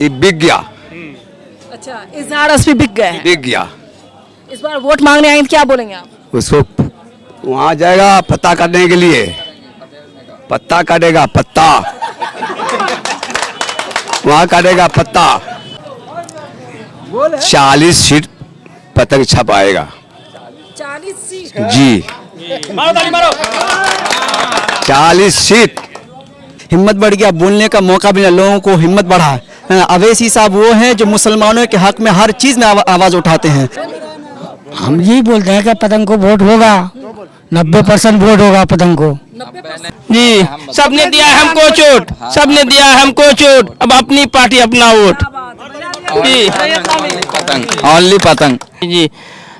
ये बिक गया। अच्छा, इजहार एसपी बिक गए हैं। बिक गया। इस बार वोट मांगने आए हैं तो क्या बोलेंगे आप? उसको वहाँ जाएगा पत्ता काटने के लिए, पत्ता काटेगा पत्ता, वहाँ काटेगा पत्ता। 40 सीट पतंग छपाएगा। 40 सीट जी, मारो ताली मारो। 40 सीट। हिम्मत बढ़ गया, बोलने का मौका मिला, लोगों को हिम्मत बढ़ा। अवैसी साहब वो हैं जो मुसलमानों के हक में हर चीज में आवाज उठाते हैं। हम यही बोलते हैं कि पतंग को वोट होगा, 90% वोट होगा पतंग को। जी, सबने दिया हमको चोट, सबने दिया हमको चोट, अब अपनी पार्टी अपना वोट। जी, ओनली पतंग। जी,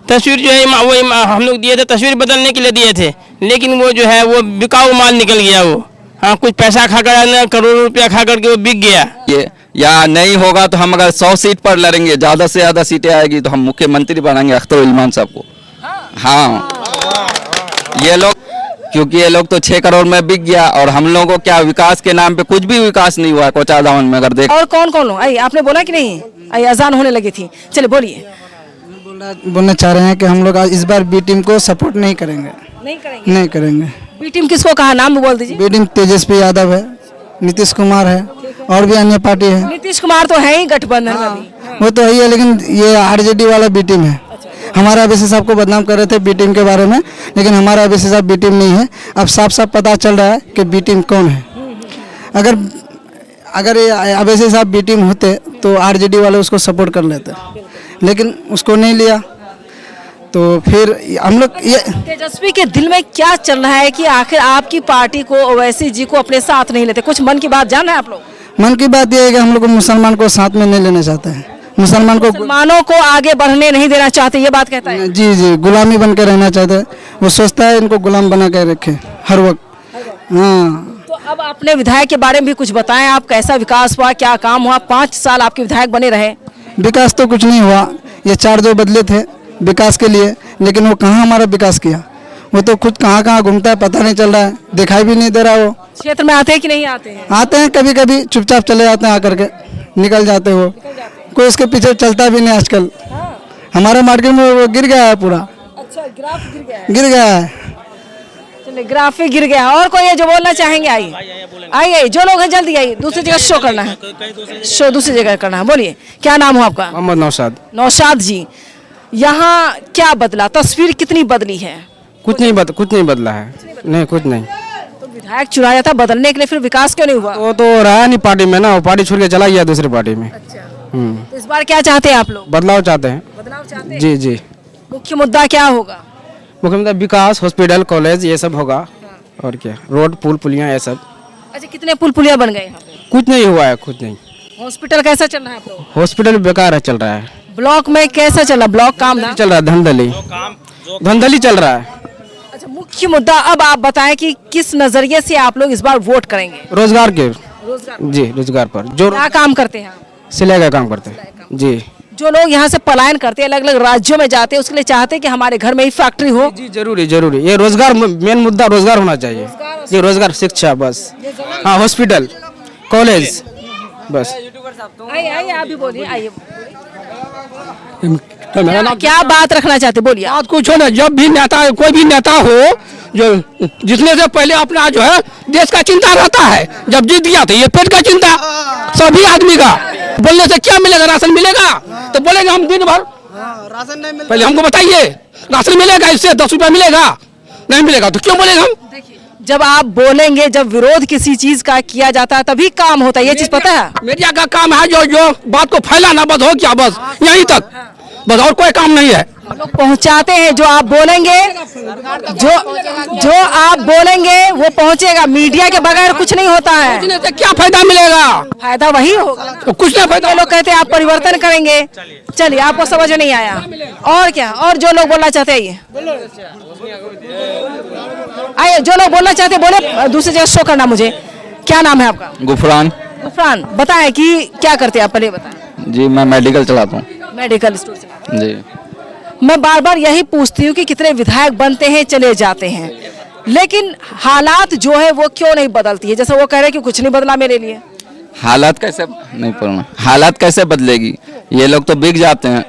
तस्वीर जो है वही हम लोग दिए थे, तस्वीर बदलने के लिए दिए थे, लेकिन वो जो है वो बिकाऊ माल निकल गया वो। हाँ, कुछ पैसा खा कर, करोड़ों रुपया खा करके वो बिक गया। ये या नहीं होगा तो हम अगर 100 सीट पर लड़ेंगे, ज्यादा से ज्यादा सीटें आएगी तो हम मुख्यमंत्री बनाएंगे अख्तर इल्मान साहब को। हाँ, ये लोग, क्योंकि ये लोग तो 6 करोड़ में बिक गया, और हम लोगों को क्या विकास के नाम पे कुछ भी विकास नहीं हुआ है कोचा दामन में। अगर देख और कौन कौन लोग, आपने बोला कि नहीं? अजान होने लगी थी, चलिए बोलिए। बोलना चाह रहे हैं कि हम लोग आज इस बार बी टीम को सपोर्ट नहीं करेंगे। नहीं करेंगे। बी टीम किसको कहा, नाम भी बोल दीजिए। बी टीम तेजस्वी यादव है, नीतीश कुमार है, और भी अन्य पार्टी है। नीतीश कुमार तो है ही गठबंधन में भी। वो तो है ही है, लेकिन ये आरजेडी वाला बी टीम है। हमारा अवैसी साहब को बदनाम कर रहे थे बी टीम के बारे में, लेकिन हमारा अवैसी साहब बी टीम नहीं है। अब साफ साफ पता चल रहा है कि बी टीम कौन है। अगर ये अवैसी साहब बी टीम होते तो आरजेडी वाले उसको सपोर्ट कर लेते, लेकिन उसको नहीं लिया। तो फिर हम लोग ये तेजस्वी के दिल में क्या चल रहा है कि आखिर आपकी पार्टी को, ओवैसी जी को अपने साथ नहीं लेते? कुछ मन की बात जान रहे हैं आप लोग? मन की बात यह है कि हम लोग मुसलमान को साथ में नहीं लेना चाहते हैं। मुसलमानों को आगे बढ़ने नहीं देना चाहते, ये बात कहता है। जी जी, गुलामी बन के रहना चाहते हैं। वो सोचता है इनको गुलाम बना के रखे हर वक्त। हाँ, तो अब अपने विधायक के बारे में भी कुछ बताएं, आप कैसा विकास हुआ, क्या काम हुआ? 5 साल आपके विधायक बने रहे। विकास तो कुछ नहीं हुआ। ये 4 जो बदले थे विकास के लिए, लेकिन वो कहाँ हमारा विकास किया? वो तो खुद कहाँ कहाँ घूमता है, पता नहीं चल रहा है, दिखाई भी नहीं दे रहा। वो क्षेत्र में आते हैं कि नहीं आते हैं? आते हैं कभी कभी, चुपचाप चले जाते हैं, आकर के निकल जाते हो। कोई उसके पीछे चलता भी नहीं आजकल। हमारे मार्केट में वो गिर गया है पूरा। अच्छा, ग्राफ गिर गया है। गिर गया है। चलिए, ग्राफ गिर गया। और कोई है जो बोलना चाहेंगे? आइए, जो लोग हैं जल्दी आइए, दूसरी जगह शो करना है, शो दूसरी जगह करना है। बोलिए, क्या नाम हो आपका? मोहम्मद नौशाद। नौशाद जी, यहाँ क्या बदला? तस्वीर कितनी बदली है? कुछ नहीं बदला है। नहीं, कुछ नहीं। तो विधायक चुनाया था बदलने के लिए, फिर विकास क्यों नहीं हुआ? वो तो रहा नहीं पार्टी में ना, वो पार्टी छोड़ के चला गया दूसरी पार्टी में। तो इस बार क्या चाहते हैं आप लोग? बदलाव चाहते हैं। बदलाव चाहते हैं? जी जी। मुख्य मुद्दा क्या होगा? मुख्यमंत्री विकास, हॉस्पिटल, कॉलेज, ये सब होगा। और क्या, रोड, पुल, पुलियाँ, ये सब। अच्छा, कितने पुल पुलिया बन गए यहाँ पे? कुछ नहीं हुआ है, कुछ नहीं। हॉस्पिटल कैसा चल रहा है आप लोग? हॉस्पिटल बेकार है, चल रहा है। ब्लॉक में कैसा चल रहा है? ब्लॉक काम चल रहा है, धंधली चल रहा है। अच्छा, मुख्य मुद्दा अब आप बताएं कि किस नजरिए से आप लोग इस बार वोट करेंगे? रोजगार के। जी, रोजगार पर। जो क्या काम करते हैं आप? सिलाई का काम करते हैं। जी। जो लोग यहाँ से पलायन करते हैं, अलग अलग राज्यों में जाते हैं, उसके लिए चाहते हैं कि हमारे घर में ही फैक्ट्री हो। जी, जरूरी। ये रोजगार, मेन मुद्दा रोजगार होना चाहिए। ये रोजगार, शिक्षा, बस। हाँ, हॉस्पिटल, कॉलेज, बस। आइए, आप भी बोलिए। आइए, क्या बात रखना चाहते, बोलिए। बात कुछ हो ना, जब भी नेता, कोई भी नेता हो, जो जितने से पहले अपना जो है देश का चिंता रहता है, जब जीत गया तो ये पेट का चिंता सभी आदमी का। बोलने से क्या मिलेगा? राशन मिलेगा तो बोलेंगे हम दिन भर। राशन नहीं मिलेगा, पहले हमको बताइए, राशन मिलेगा इससे 10 रुपया मिलेगा? नहीं मिलेगा तो क्यों बोलेंगे हम? जब आप बोलेंगे, जब विरोध किसी चीज का किया जाता है तभी काम होता है, ये चीज पता है? मीडिया का काम है जो बात को फैलाना, बस हो क्या, बस यहीं तक, बस, और कोई काम नहीं है। लोग पहुंचाते हैं, जो आप बोलेंगे, जो आप बोलेंगे वो पहुंचेगा। मीडिया के बगैर कुछ नहीं होता है। से क्या फायदा मिलेगा? फायदा वही होगा, तो कुछ नहीं फायदा। लोग कहते हैं आप परिवर्तन करेंगे। चलिए, आपको समझ नहीं आया। और क्या? और जो लोग बोलना चाहते हैं, आइए, जो लोग बोलना चाहते हैं बोले। दूसरी जगह शो करना। मुझे, क्या नाम है आपका? गुफरान। गुफरान, बताएं कि क्या करते हैं आप, पहले बताएं। जी, मैं मेडिकल चलाता हूँ। मेडिकल स्टोर चलाते हैं। जी। मैं बार बार यही पूछती हूँ कि कितने विधायक बनते हैं, चले जाते हैं, लेकिन हालात जो है वो क्यों नहीं बदलती है? जैसे वो कह रहे हैं कि कुछ नहीं बदला मेरे लिए। हालात कैसे नहीं पढ़ना, हालात कैसे बदलेगी? ये लोग तो बिक जाते हैं।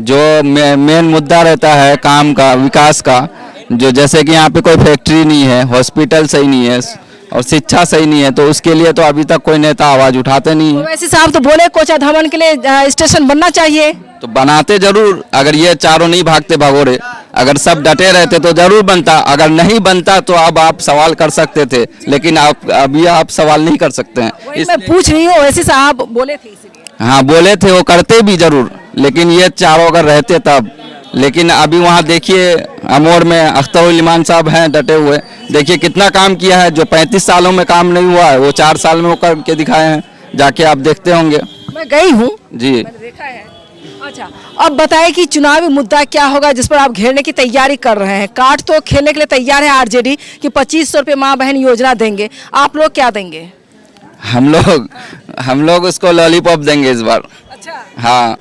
जो मेन मुद्दा रहता है काम का, विकास का, जो जैसे कि यहाँ पे कोई फैक्ट्री नहीं है, हॉस्पिटल सही नहीं है और शिक्षा सही नहीं है, तो उसके लिए तो अभी तक कोई नेता आवाज उठाते नहीं है। ओवैसी साहब तो बोले कोचा धमन के लिए स्टेशन बनना चाहिए। तो बनाते जरूर, अगर ये चारों नहीं भागते भगोड़े, अगर सब डटे रहते तो जरूर बनता। अगर नहीं बनता तो अब आप सवाल कर सकते थे, लेकिन आप अभी आप सवाल नहीं कर सकते हैं। वही मैं पूछ रही हूँ, ओवैसी साहब बोले थे इसलिए। हाँ बोले थे, वो करते भी जरूर, लेकिन ये चारों अगर रहते तब। लेकिन अभी वहाँ देखिए अमोड़ में अख्तरुल इमान साहब हैं डटे हुए, देखिए कितना काम किया है। जो 35 सालों में काम नहीं हुआ है वो 4 साल में वो करके दिखाए हैं, जाके आप देखते होंगे। मैं गई हूँ जी मैंने देखा है। अच्छा, अब बताएं कि चुनावी मुद्दा क्या होगा जिस पर आप घेरने की तैयारी कर रहे हैं? कार्ड तो खेलने के लिए तैयार है आरजेडी कि 2500 रुपये माँ बहन योजना देंगे, आप लोग क्या देंगे? हम लोग उसको लॉलीपॉप देंगे इस बार। अच्छा, हाँ,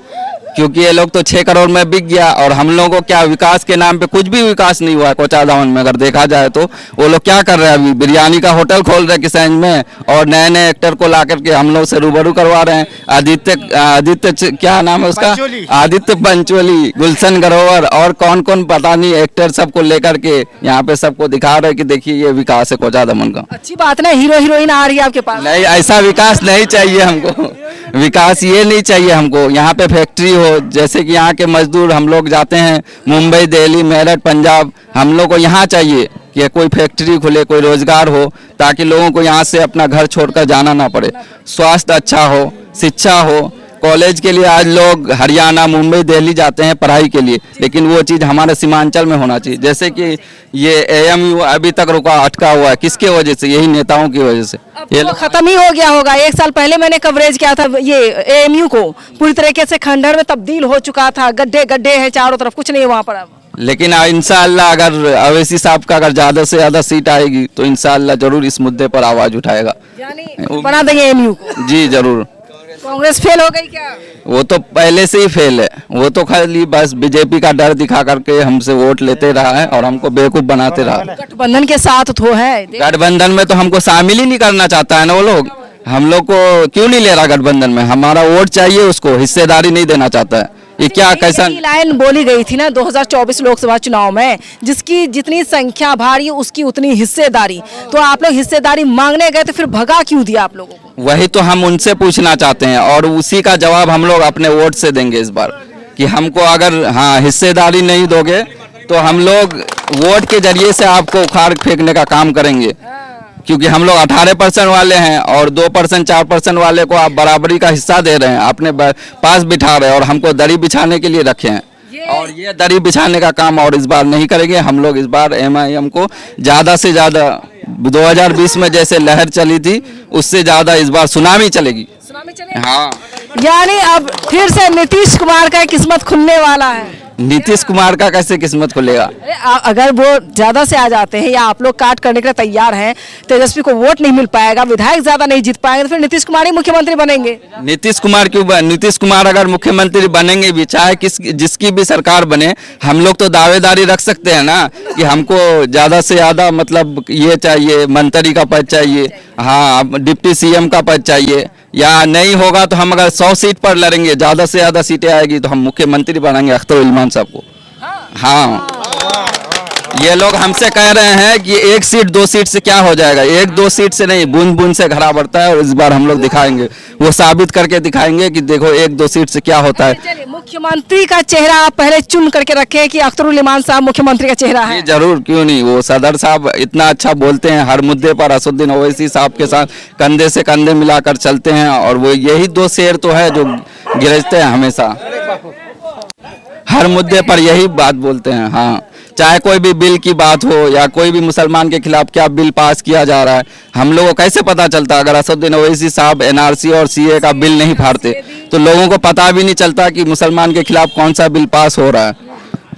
क्योंकि ये लोग तो 6 करोड़ में बिक गया, और हम लोगों को क्या विकास के नाम पे कुछ भी विकास नहीं हुआ है कोचा दामन में। अगर देखा जाए तो वो लोग क्या कर रहे हैं, अभी बिरयानी का होटल खोल रहे हैं किसंज में, और नए नए एक्टर को ला करके हम लोग से रूबरू करवा रहे हैं। आदित्य क्या नाम है उसका, आदित्य पंचोली, गुलशन ग्रोवर और कौन कौन पता नहीं एक्टर सबको लेकर के यहाँ पे सबको दिखा रहे हैं कि देखिए ये विकास है कोचा दामन का। अच्छी बात ना, हीरो हीरोइन आ रही है आपके पास। नहीं, ऐसा विकास नहीं चाहिए हमको। विकास ये नहीं चाहिए हमको, यहाँ पे फैक्ट्री हो, जैसे कि यहाँ के मजदूर हम लोग जाते हैं मुंबई, दिल्ली, मेरठ, पंजाब, हम लोग को यहाँ चाहिए कि कोई फैक्ट्री खुले, कोई रोजगार हो, ताकि लोगों को यहाँ से अपना घर छोड़कर जाना ना पड़े। स्वास्थ्य अच्छा हो, शिक्षा हो, कॉलेज के लिए आज लोग हरियाणा, मुंबई, दिल्ली जाते हैं पढ़ाई के लिए, लेकिन वो चीज़ हमारे सीमांचल में होना चाहिए। जैसे कि ये AMU अभी तक रुका अटका हुआ है, किसके वजह से? यही नेताओं की वजह से। ये तो खत्म ही हो गया होगा। 1 साल पहले मैंने कवरेज किया था, ये AMU को पूरी तरीके से खंडहर में तब्दील हो चुका था, गड्ढे गड्ढे हैं चारों तरफ, कुछ नहीं है वहाँ पर अब। लेकिन इंशाअल्लाह अगर अवैसी साहब का अगर ज़्यादा से ज़्यादा सीट आएगी तो इंशाअल्लाह जरूर इस मुद्दे पर आवाज़ उठाएगा। यानी बना देंगे AMU को। जी जरूर। कांग्रेस फेल हो गई क्या? वो तो पहले से ही फेल है, वो तो खाली बस बीजेपी का डर दिखा करके हमसे वोट लेते रहा है और हमको बेवकूफ बनाते रहा। गठबंधन के साथ तो है, गठबंधन में तो हमको शामिल ही नहीं करना चाहता है ना वो लोग। हम लोग को क्यों नहीं ले रहा गठबंधन में? हमारा वोट चाहिए उसको, हिस्सेदारी नहीं देना चाहता है। ये क्या कैसा लाइन बोली गई थी ना 2024 लोकसभा चुनाव में, जिसकी जितनी संख्या भारी उसकी उतनी हिस्सेदारी। तो आप लोग हिस्सेदारी मांगने गए तो फिर भगा क्यों दिया आप लोगों को? वही तो हम उनसे पूछना चाहते हैं और उसी का जवाब हम लोग अपने वोट से देंगे इस बार, कि हमको अगर हाँ हिस्सेदारी नहीं दोगे तो हम लोग वोट के जरिए से आपको उखाड़ फेंकने का काम करेंगे। क्योंकि हम लोग 18% वाले हैं और 2% 4% वाले को आप बराबरी का हिस्सा दे रहे हैं, अपने पास बिठा रहे हैं और हमको दरी बिछाने के लिए रखे हैं। और ये दरी बिछाने का काम और इस बार नहीं करेंगे हम लोग। इस बार MIM को ज़्यादा से ज़्यादा 2020 में जैसे लहर चली थी उससे ज़्यादा इस बार सुनामी चलेगी। हाँ, यानी अब फिर से नीतीश कुमार का किस्मत खुलने वाला है। नीतीश कुमार का कैसे किस्मत खुलेगा? अगर वो ज्यादा से आ जाते हैं या आप लोग काट करने के लिए तैयार हैं, तेजस्वी को वोट नहीं मिल पाएगा, विधायक ज्यादा नहीं जीत पाएंगे, तो फिर नीतीश कुमार ही मुख्यमंत्री बनेंगे। नीतीश कुमार क्यों? नीतीश कुमार अगर मुख्यमंत्री बनेंगे भी, चाहे जिसकी भी सरकार बने, हम लोग तो दावेदारी रख सकते हैं ना कि हमको ज्यादा से ज्यादा मतलब ये चाहिए, मंत्री का पद चाहिए, हाँ डिप्टी CM का पद चाहिए, या नहीं होगा तो हम अगर 100 सीट पर लड़ेंगे, ज़्यादा से ज़्यादा सीटें आएगी तो हम मुख्यमंत्री बनाएंगे अख्तरुल इमान साहब को। हाँ, ये लोग हमसे कह रहे हैं कि 1 सीट 2 सीट से क्या हो जाएगा। 1-2 सीट से नहीं, बूंद बूंद से घड़ा बढ़ता है और इस बार हम लोग दिखाएंगे, वो साबित करके दिखाएंगे कि देखो 1-2 सीट से क्या होता है। मुख्यमंत्री का चेहरा आप पहले चुन करके रखे कि अख्तरुल इमान साहब मुख्यमंत्री का चेहरा है। जरूर, क्यों नहीं। वो सदर साहब इतना अच्छा बोलते हैं हर मुद्दे पर, असदुद्दीन ओवैसी साहब के साथ कंधे से कंधे मिलाकर चलते हैं और वो यही 2 शेर तो है जो गिरजते हैं हमेशा, हर मुद्दे पर यही बात बोलते हैं। हाँ, चाहे कोई भी बिल की बात हो या कोई भी मुसलमान के खिलाफ क्या बिल पास किया जा रहा है, हम लोगों को कैसे पता चलता? अगर असदुद्दीन ओवैसी साहब NRC और CA का बिल नहीं फाड़ते तो लोगों को पता भी नहीं चलता कि मुसलमान के खिलाफ कौन सा बिल पास हो रहा है।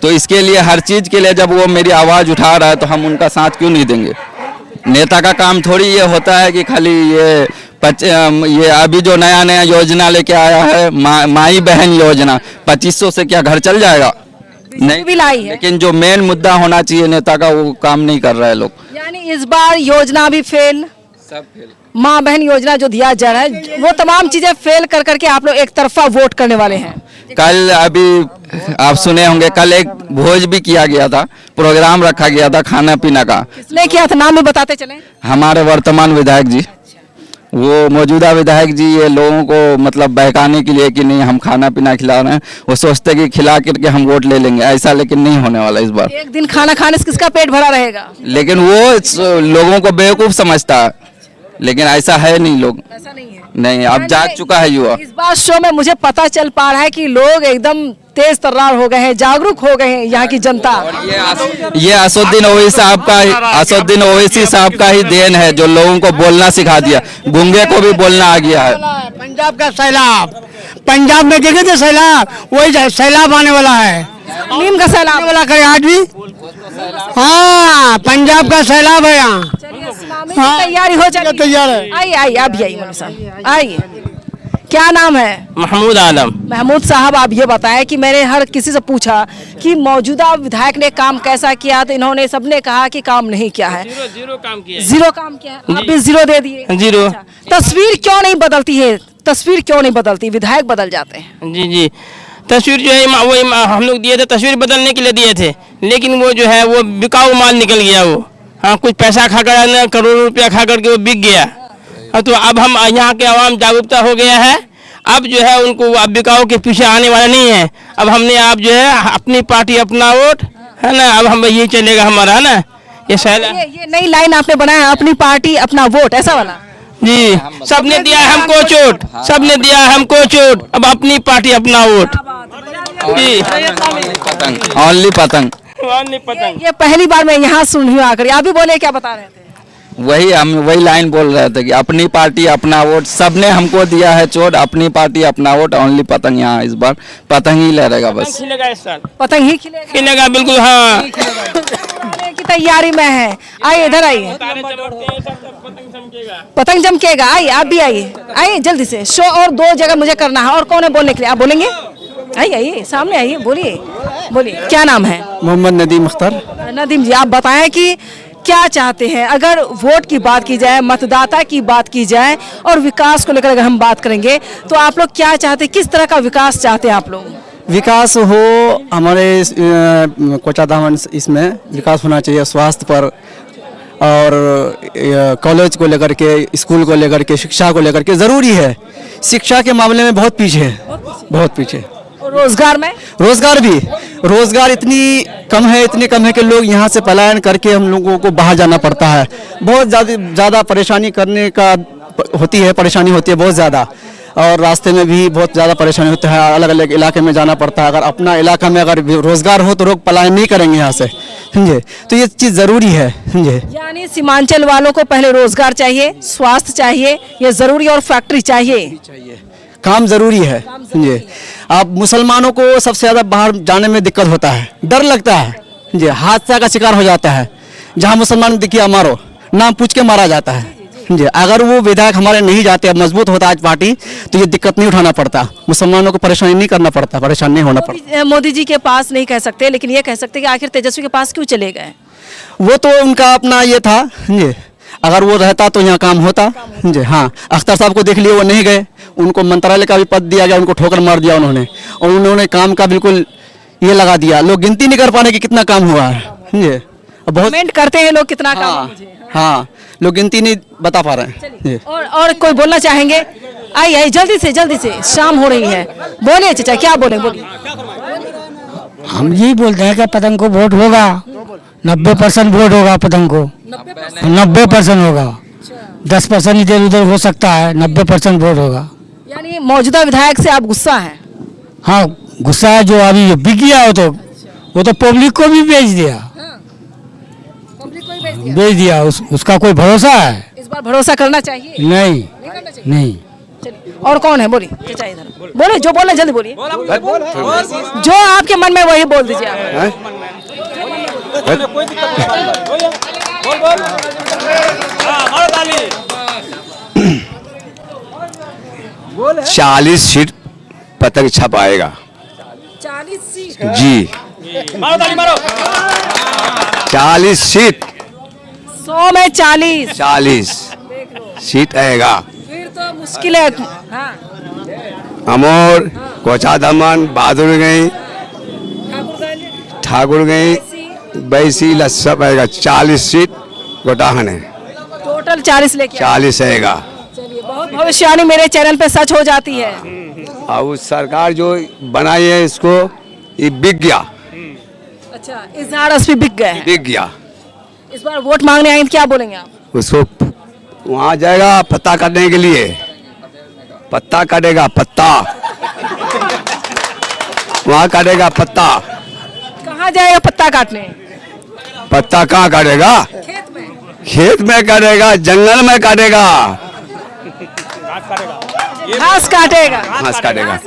तो इसके लिए हर चीज़ के लिए जब वो मेरी आवाज़ उठा रहा है तो हम उनका साथ क्यों नहीं देंगे? नेता का काम थोड़ी ये होता है कि खाली ये अभी जो नया नया योजना लेके आया है माई बहन योजना, 2500 से क्या घर चल जाएगा? नहीं भी लाई है। लेकिन जो मेन मुद्दा होना चाहिए नेता का वो काम नहीं कर रहा है लोग। यानी इस बार योजना भी फेल, सब फेल। माँ बहन योजना जो दिया जा रहा है, वो तमाम चीजें फेल कर करके आप लोग एक तरफा वोट करने वाले हैं। कल अभी आप सुने होंगे, कल एक भोज भी किया गया था, प्रोग्राम रखा गया था खाना पीना का। किसने किया था, नाम भी बताते चले। हमारे वर्तमान विधायक जी, वो मौजूदा विधायक जी, ये लोगों को मतलब बहकाने के लिए कि नहीं हम खाना पीना खिला रहे हैं, वो सोचते कि खिला करके हम वोट ले लेंगे, ऐसा लेकिन नहीं होने वाला इस बार। एक दिन खाना खाने से किसका पेट भरा रहेगा? लेकिन वो लोगों को बेवकूफ समझता है, लेकिन ऐसा है नहीं, लोग ऐसा नहीं है। नहीं, अब जाग चुका है युवा। इस बार शो में मुझे पता चल पा रहा है कि लोग एकदम तेज तर्रार हो गए हैं, जागरूक हो गए हैं यहाँ की जनता। ये असुद्दीन ओवैसी साहब का ही देन है, जो लोगों को बोलना सिखा दिया, गूंगे को भी बोलना आ गया है। पंजाब का सैलाब, पंजाब में देखे थे सैलाब, वही सैलाब आने वाला है। नीम का सैलाब वाला करे आज भी। हाँ, पंजाब का सैलाब है यहाँ। हाँ, तैयारी हो जाएगी। तैयार है। आइए आइए, अभी आइए मौलवी साहब, आइए। क्या नाम है? महमूद आलम। महमूद साहब, आप ये बताएं कि मैंने हर किसी से पूछा कि मौजूदा विधायक ने काम कैसा किया, तो इन्होंने सबने कहा कि काम नहीं किया है। जीरो काम किया है। जीरो काम किया है, आप भी जीरो दे दिए। जीरो। अच्छा, तस्वीर क्यों नहीं बदलती है? तस्वीर क्यों नहीं बदलती? विधायक बदल जाते हैं। जी जी, तस्वीर जो है वो हम लोग दिए थे, तस्वीर बदलने के लिए दिए थे, लेकिन वो जो है वो बिकाऊ माल निकल गया वो। हाँ, कुछ पैसा खा कर, करोड़ों रुपया खा करके वो बिक गया। तो अब हम यहाँ के आवाम जागरूकता हो गया है, अब जो है उनको अब बिकाऊ के पीछे आने वाला नहीं है। अब हमने आप जो है अपनी पार्टी अपना वोट, है ना, अब हम यही चलेगा हमारा, है ना। ये नई लाइन आपने बनाया, अपनी पार्टी अपना वोट, ऐसा वाला। जी, सबने दिया है हमको चोट, सबने दिया है हमको चोट, अब अपनी पार्टी अपना वोट। जी, ओनली पतंग। ये पहली बार मैं यहाँ सुन रही हूँ आकर। आप भी बोले, क्या बता रहे थे? वही हम वही लाइन बोल रहे थे कि अपनी पार्टी अपना वोट, सबने हमको दिया है चोट, अपनी पार्टी अपना वोट, ओनली पतंग। यहाँ इस बार पतंग ही लहरेगा बस। खिलेगा इस साल, पतंग ही खिलेगा। खिलेगा बिल्कुल। हाँ, की तैयारी में है। आइए, इधर आइए, पतंग चमकेगा। आइए, आप भी आइए, आइए जल्दी से। शो और 2 जगह मुझे करना है। और कौन है बोलने के लिए? आप बोलेंगे? आइए आइए, सामने आइए, बोलिए बोलिए। क्या नाम है? मोहम्मद नदीम अख्तर। नदीम जी, आप बताएं कि क्या चाहते हैं? अगर वोट की बात की जाए, मतदाता की बात की जाए और विकास को लेकर अगर हम बात करेंगे, तो आप लोग क्या चाहते हैं? किस तरह का विकास चाहते हैं आप लोग? विकास हो हमारे कोचाधाम इसमें विकास होना चाहिए, स्वास्थ्य पर और कॉलेज को लेकर के, स्कूल को लेकर के, शिक्षा को लेकर के ज़रूरी है। शिक्षा के मामले में बहुत पीछे है, बहुत पीछे। और रोजगार में? रोजगार भी, रोजगार इतनी कम है कि लोग यहाँ से पलायन करके हम लोगों को बाहर जाना पड़ता है। बहुत ज़्यादा परेशानी करने का होती है, परेशानी होती है बहुत ज़्यादा, और रास्ते में भी बहुत ज़्यादा परेशानी होती है, अलग अलग इलाके में जाना पड़ता है। अगर अपना इलाका में अगर रोजगार हो तो लोग पलायन नहीं करेंगे यहाँ से, समझे। तो ये चीज़ ज़रूरी है, समझे। यानी सीमांचल वालों को पहले रोजगार चाहिए, स्वास्थ्य चाहिए, ये ज़रूरी, और फैक्ट्री चाहिए, काम ज़रूरी है, समझे। आप मुसलमानों को सबसे ज़्यादा बाहर जाने में दिक्कत होता है, डर लगता है, समझे, हादसा का शिकार हो जाता है। जहाँ मुसलमान दिखिए मारो, नाम पूछ के मारा जाता है, समझे। अगर वो विधायक हमारे नहीं जाते, मजबूत होता आज पार्टी, तो ये दिक्कत नहीं उठाना पड़ता, मुसलमानों को परेशानी नहीं करना पड़ता, परेशान नहीं होना पड़ता। मोदी जी के पास नहीं कह सकते, लेकिन ये कह सकते कि आखिर तेजस्वी के पास क्यों चले गए? वो तो उनका अपना ये था, समझे। अगर वो रहता तो यहाँ काम होता, समझे। हाँ, अख्तर साहब को देख लिए, वो नहीं गए, उनको मंत्रालय का भी पद दिया गया, उनको ठोकर मार दिया उन्होंने, और उन्होंने काम का बिल्कुल ये लगा दिया। लोग गिनती नहीं कर पाने कि कितना काम हुआ है, समझे। बहुत कमेंट करते हैं लोग कितना काम। हाँ, लोग गिनती नहीं बता पा रहे हैं। और कोई बोलना चाहेंगे? आइए आइए, जल्दी से, शाम हो रही है। बोलिए चाचा, क्या बोले, बोलिए। हम यही बोलते हैं कि पतंग को वोट होगा, 90% वोट होगा पतंग को, 90% होगा, 10% इधर उधर हो सकता है, 90% वोट होगा। यानी मौजूदा विधायक से आप गुस्सा हैं? हाँ, गुस्सा है, जो अभी बिक गया वो तो पब्लिक को भी बेच दिया, बेच दिया। उसका कोई भरोसा है? इस बार भरोसा करना चाहिए? नहीं। और कौन है? बोलिए चाचा, इधर बोले, जो बोलना जल्दी बोलिए, जो आपके मन में वही बोल दीजिए आप। 40 सीट पतंग छपाएगा। 40 सीट? जी, 40 सीट। 100 में 40। 40। सीट आएगा। फिर तो मुश्किल है। हाँ, अमोर, कोचा दमन, बहादुरगंज, ठाकुरगंज, बैसी लस्सा आएगा। 40 सीट गोटाहन है, टोटल 40 लेके आए। 40 आएगा। चलिए, बहुत भविष्यवाणी मेरे चैनल पे सच हो जाती है। और उस सरकार जो बनाई है इसको, ये बिक गया, अच्छा, इजहार असफी बिक गए हैं। बिक गया। इस बार वोट मांगने आएंगे, क्या बोलेंगे आप? उसको वहाँ जाएगा पत्ता काटने के लिए, पत्ता काटेगा, पत्ता वहाँ काटेगा पत्ता। कहाँ जाएगा पत्ता काटने? पत्ता कहाँ काटेगा? खेत में। खेत में काटेगा, जंगल में काटेगा, घास काटेगा। घास काटेगा।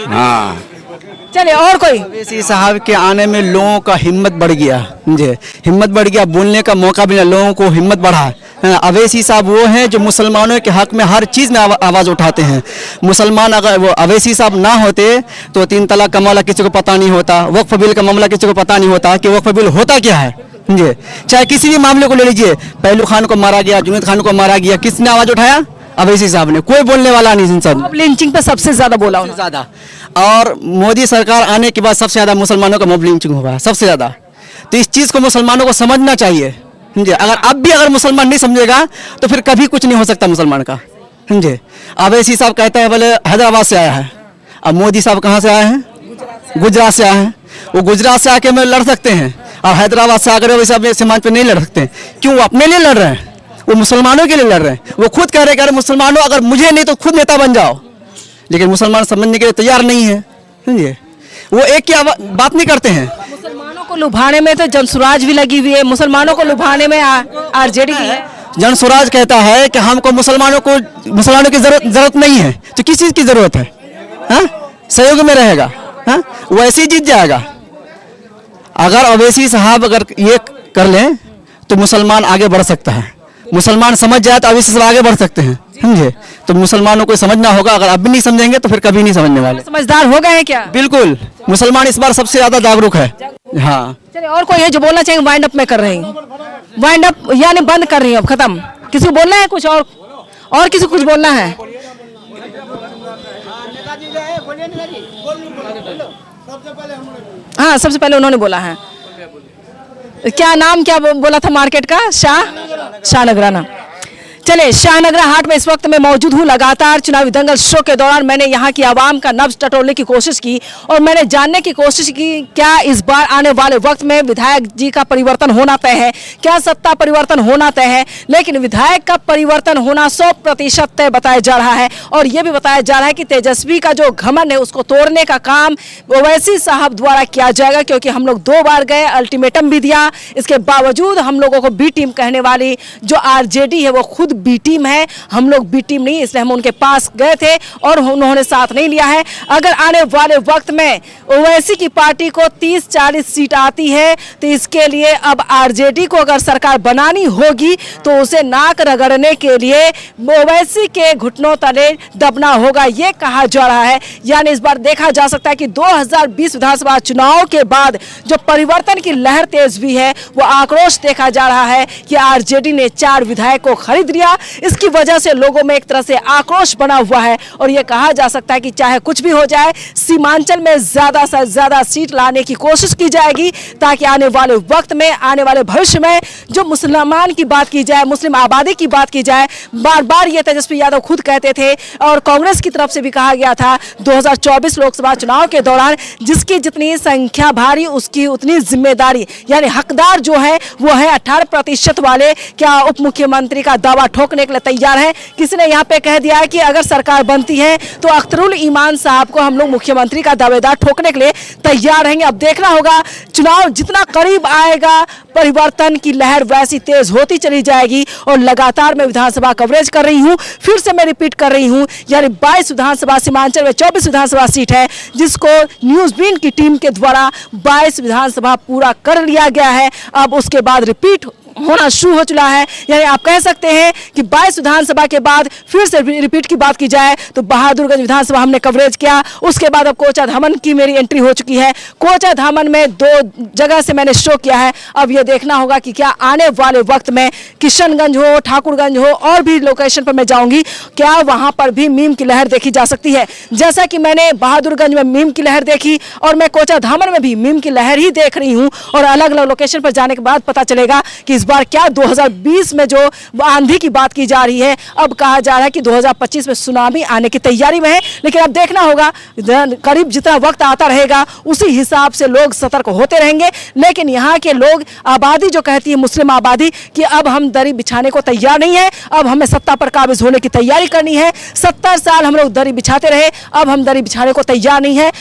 हाँ, चलिए, और कोई? अवैसी साहब के आने में लोगों का हिम्मत बढ़ गया, समझे, हिम्मत बढ़ गया, बोलने का मौका मिला, लोगों को हिम्मत बढ़ा। अवैसी साहब वो हैं जो मुसलमानों के हक में हर चीज़ में आवाज़ उठाते हैं। मुसलमान अगर वो अवैसी साहब ना होते तो 3 तलाक का मामला किसी को पता नहीं होता, वक्फ बिल का मामला किसी को पता नहीं होता कि वक्फ बिल होता क्या है, समझे। चाहे किसी भी मामले को ले लीजिए, पहलू खान को मारा गया, जुनैद खान को मारा गया, किसने आवाज़ उठाया? अवैसी साहब ने। कोई बोलने वाला नहीं सब। अब लिंचिंग पे सबसे ज्यादा बोला उन्होंने। ज़्यादा, और मोदी सरकार आने के बाद सबसे ज़्यादा मुसलमानों का मॉब लिंचिंग हुआ है, सबसे ज़्यादा। तो इस चीज़ को मुसलमानों को समझना चाहिए, समझे। अगर मुसलमान नहीं समझेगा तो फिर कभी कुछ नहीं हो सकता मुसलमान का, समझे। अवैसी साहब कहता है बोले हैदराबाद से आया है, अब मोदी साहब कहाँ से आए हैं? गुजरात से आए हैं। वो गुजरात से आके में लड़ सकते हैं, और हैदराबाद से आकर वैसे अपने समाज पे नहीं लड़ सकते। क्यों? वो अपने लिए लड़ रहे हैं, वो मुसलमानों के लिए लड़ रहे हैं। वो खुद कह रहे हैं मुसलमानों अगर मुझे नहीं तो खुद नेता बन जाओ, लेकिन मुसलमान समझने के लिए तैयार नहीं है, समझिए। वो एक की बात नहीं करते हैं। मुसलमानों को लुभाने में तो जनसुराज भी लगी हुई है, मुसलमानों को लुभाने में आरजेडी की है। जनसुराज कहता है कि हमको मुसलमानों की जरूरत नहीं है, तो किस चीज़ की जरूरत है? हाँ, सहयोग में रहेगा, हाँ, वैसे जीत जाएगा। अगर अवैसी साहब अगर ये कर लें तो मुसलमान आगे बढ़ सकता है। मुसलमान समझ जाए तो अवैसी साहब आगे बढ़ सकते हैं, समझे। तो मुसलमानों को समझना होगा, अगर अब भी नहीं समझेंगे तो फिर कभी नहीं समझने वाले। समझदार हो गए हैं क्या? बिल्कुल, मुसलमान इस बार सबसे ज्यादा जागरूक है। हाँ, चलिए, और कोई है जो बोलना चाहेंगे? वाइंड अप में कर रही हूँ, वाइंड अप यानी बंद कर रही हूँ, अब खत्म। किसी को बोलना है कुछ और किसी को कुछ बोलना है? हाँ, सबसे पहले उन्होंने बोला है। क्या नाम क्या बोला था मार्केट का? शाहनगराना। चले, शाहनगरा हाट में इस वक्त मैं मौजूद हूँ। लगातार चुनावी दंगल शो के दौरान मैंने यहाँ की आवाम का नब्ज टटोलने की कोशिश की और मैंने जानने की कोशिश की क्या इस बार आने वाले वक्त में विधायक जी का परिवर्तन होना तय है, क्या सत्ता परिवर्तन होना तय है। लेकिन विधायक का परिवर्तन होना 100% तय बताया जा रहा है और ये भी बताया जा रहा है कि तेजस्वी का जो घमंड है उसको तोड़ने का काम ओवैसी साहब द्वारा किया जाएगा, क्योंकि हम लोग 2 बार गए, अल्टीमेटम भी दिया, इसके बावजूद हम लोगों को बी टीम कहने वाली जो आरजेडी है वो खुद बी टीम है, हम लोग बी टीम नहीं, इसलिए हम उनके पास गए थे और उन्होंने साथ नहीं लिया है। अगर आने वाले वक्त में ओवैसी की पार्टी को 30-40 सीट आती है तो इसके लिए अब आरजेडी को अगर सरकार बनानी होगी तो उसे नाक रगड़ने के लिए ओवैसी के घुटनों तले दबना होगा, ये कहा जा रहा है। यानी इस बार देखा जा सकता है कि 2020 विधानसभा चुनाव के बाद जो परिवर्तन की लहर तेज हुई है वो आक्रोश देखा जा रहा है कि आरजेडी ने 4 विधायक को खरीद लिया। इसकी वजह से लोगों में एक तरह से आक्रोश बना हुआ है और यह कहा जा सकता है कि चाहे कुछ भी हो जाए सीमांचल में ज्यादा से ज्यादा सीट लाने की कोशिश की जाएगी, ताकि आने वाले वक्त में, आने वाले भविष्य में जो मुसलमान की बात की जाए, मुस्लिम आबादी की बात की जाए, बार बार ये तेजस्वी यादव खुद कहते थे और कांग्रेस की तरफ से भी कहा गया था 2024 लोकसभा चुनाव के दौरान, जिसकी जितनी संख्या भारी उसकी उतनी जिम्मेदारी, यानी हकदार जो है वो है 18% वाले। क्या उप मुख्यमंत्री का दावा ठोकने के लिए तैयार है? किसी ने यहाँ पे कह दिया है कि अगर सरकार बनती है तो अख्तरुल ईमान साहब को हम लोग मुख्यमंत्री का दावेदार ठोकने के लिए तैयार रहेंगे। अब देखना होगा, चुनाव जितना करीब आएगा परिवर्तन की लहर वैसी तेज होती चली जाएगी। और लगातार मैं विधानसभा कवरेज कर रही हूँ, फिर से मैं रिपीट कर रही हूँ, यानी 22 विधानसभा सीमांचल में 24 विधानसभा सीट है, जिसको न्यूज़ बीन की टीम के द्वारा 22 विधानसभा पूरा कर लिया गया है। अब उसके बाद रिपीट होना शुरू हो चुका है। यानी आप कह सकते हैं कि 22 विधानसभा के बाद फिर से रिपीट की बात की जाए तो बहादुरगंज विधानसभा हमने कवरेज किया, उसके बाद अब कोचा धामन की मेरी एंट्री हो चुकी है। कोचा धामन में 2 जगह से मैंने शो किया है। अब ये देखना होगा कि क्या आने वाले वक्त में किशनगंज हो, ठाकुरगंज हो और भी लोकेशन पर मैं जाऊंगी, क्या वहां पर भी मीम की लहर देखी जा सकती है। जैसा कि मैंने बहादुरगंज में मीम की लहर देखी और मैं कोचा धामन में भी मीम की लहर ही देख रही हूं, और अलग अलग लोकेशन पर जाने के बाद पता चलेगा कि इस बार क्या 2020 में जो आंधी की बात की जा रही है, अब कहा जा रहा है कि 2025 में सुनामी आने की तैयारी में है। लेकिन अब देखना होगा, करीब जितना वक्त आता रहेगा उसी हिसाब से लोग सतर्क होते रहेंगे। लेकिन यहाँ के लोग, आबादी जो कहती है, मुस्लिम आबादी, कि अब हम दरी बिछाने को तैयार नहीं है, अब हमें सत्ता पर काबिज होने की तैयारी करनी है। 70 साल हम लोग दरी बिछाते रहे, अब हम दरी बिछाने को तैयार नहीं है।